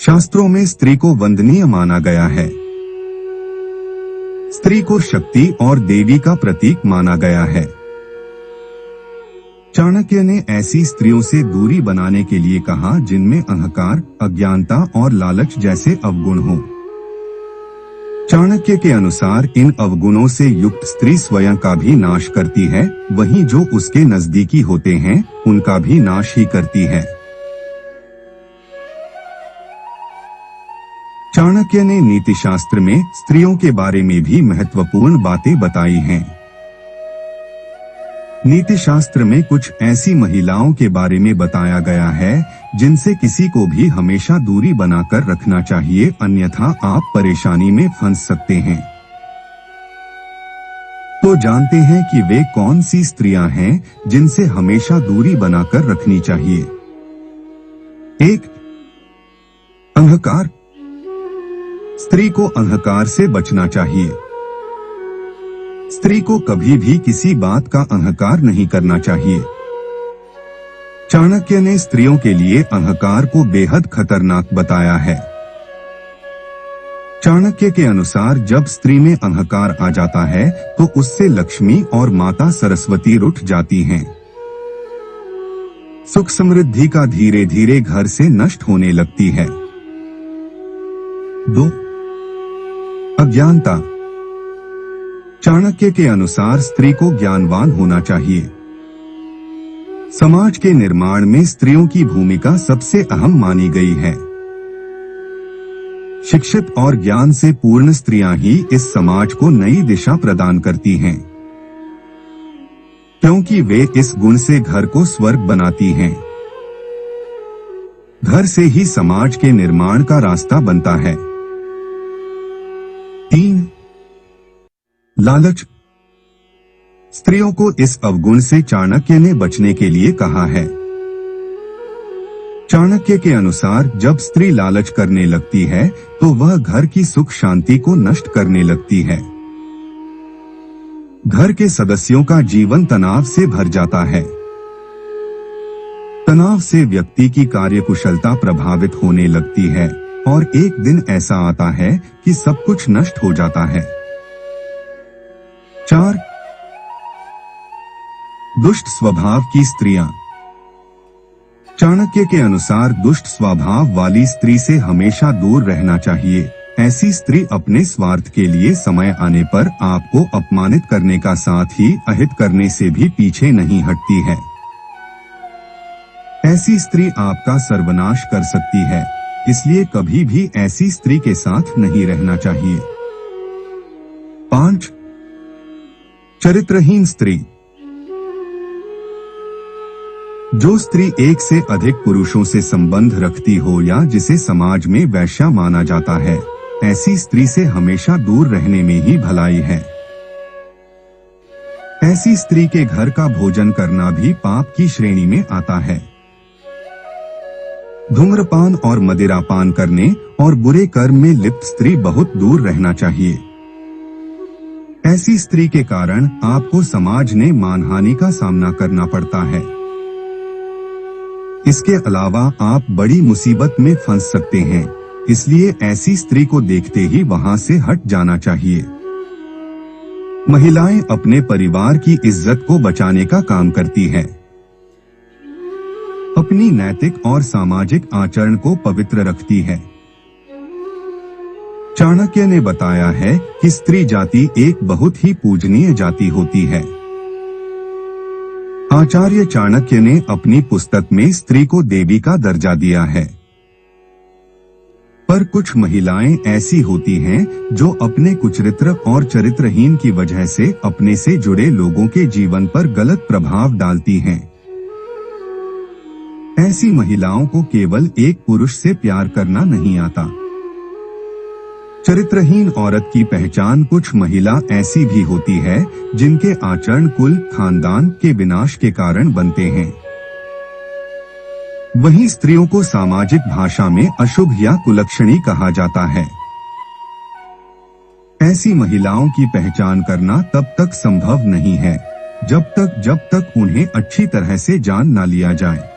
शास्त्रों में स्त्री को वंदनीय माना गया है। स्त्री को शक्ति और देवी का प्रतीक माना गया है। चाणक्य ने ऐसी स्त्रियों से दूरी बनाने के लिए कहा जिनमें अहंकार, अज्ञानता और लालच जैसे अवगुण हो। चाणक्य के अनुसार इन अवगुणों से युक्त स्त्री स्वयं का भी नाश करती है, वहीं जो उसके नजदीकी होते हैं उनका भी नाश ही करती है। चाणक्य ने नीतिशास्त्र में स्त्रियों के बारे में भी महत्वपूर्ण बातें बताई हैं। नीतिशास्त्र में कुछ ऐसी महिलाओं के बारे में बताया गया है जिनसे किसी को भी हमेशा दूरी बनाकर रखना चाहिए, अन्यथा आप परेशानी में फंस सकते हैं। तो जानते हैं कि वे कौन सी स्त्रियां हैं जिनसे हमेशा दूरी बनाकर रखनी चाहिए। 1. अहंकार। स्त्री को अहंकार से बचना चाहिए। स्त्री को कभी भी किसी बात का अहंकार नहीं करना चाहिए। चाणक्य ने स्त्रियों के लिए अहंकार को बेहद खतरनाक बताया है। चाणक्य के अनुसार जब स्त्री में अहंकार आ जाता है तो उससे लक्ष्मी और माता सरस्वती रुठ जाती हैं। सुख समृद्धि का धीरे धीरे घर से नष्ट होने लगती है। 2. अज्ञानता। चाणक्य के अनुसार स्त्री को ज्ञानवान होना चाहिए। समाज के निर्माण में स्त्रियों की भूमिका सबसे अहम मानी गई है। शिक्षित और ज्ञान से पूर्ण स्त्रियां ही इस समाज को नई दिशा प्रदान करती हैं, क्योंकि वे इस गुण से घर को स्वर्ग बनाती हैं। घर से ही समाज के निर्माण का रास्ता बनता है। 3. लालच। स्त्रियों को इस अवगुण से चाणक्य ने बचने के लिए कहा है। चाणक्य के अनुसार जब स्त्री लालच करने लगती है तो वह घर की सुख शांति को नष्ट करने लगती है। घर के सदस्यों का जीवन तनाव से भर जाता है। तनाव से व्यक्ति की कार्यकुशलता प्रभावित होने लगती है और एक दिन ऐसा आता है कि सब कुछ नष्ट हो जाता है। 4. दुष्ट स्वभाव की स्त्रियां। चाणक्य के अनुसार दुष्ट स्वभाव वाली स्त्री से हमेशा दूर रहना चाहिए। ऐसी स्त्री अपने स्वार्थ के लिए समय आने पर आपको अपमानित करने का साथ ही अहित करने से भी पीछे नहीं हटती है। ऐसी स्त्री आपका सर्वनाश कर सकती है, इसलिए कभी भी ऐसी स्त्री के साथ नहीं रहना चाहिए। 5. चरित्रहीन स्त्री। जो स्त्री एक से अधिक पुरुषों से संबंध रखती हो या जिसे समाज में वैश्या माना जाता है, ऐसी स्त्री से हमेशा दूर रहने में ही भलाई है। ऐसी स्त्री के घर का भोजन करना भी पाप की श्रेणी में आता है। धूम्रपान और मदिरापान करने और बुरे कर्म में लिप्त स्त्री बहुत दूर रहना चाहिए। ऐसी स्त्री के कारण आपको समाज ने मानहानि का सामना करना पड़ता है। इसके अलावा आप बड़ी मुसीबत में फंस सकते हैं, इसलिए ऐसी स्त्री को देखते ही वहां से हट जाना चाहिए। महिलाएं अपने परिवार की इज्जत को बचाने का काम करती है। अपनी नैतिक और सामाजिक आचरण को पवित्र रखती है। चाणक्य ने बताया है कि स्त्री जाति एक बहुत ही पूजनीय जाति होती है। आचार्य चाणक्य ने अपनी पुस्तक में स्त्री को देवी का दर्जा दिया है। पर कुछ महिलाएं ऐसी होती हैं जो अपने कुचरित्र और चरित्रहीन की वजह से अपने से जुड़े लोगों के जीवन पर गलत प्रभाव डालती हैं। ऐसी महिलाओं को केवल एक पुरुष से प्यार करना नहीं आता। चरित्रहीन औरत की पहचान कुछ महिला ऐसी भी होती है जिनके आचरण कुल खानदान के विनाश के कारण बनते हैं। वहीं स्त्रियों को सामाजिक भाषा में अशुभ या कुलक्षणी कहा जाता है। ऐसी महिलाओं की पहचान करना तब तक संभव नहीं है जब तक उन्हें अच्छी तरह से जान न लिया जाए।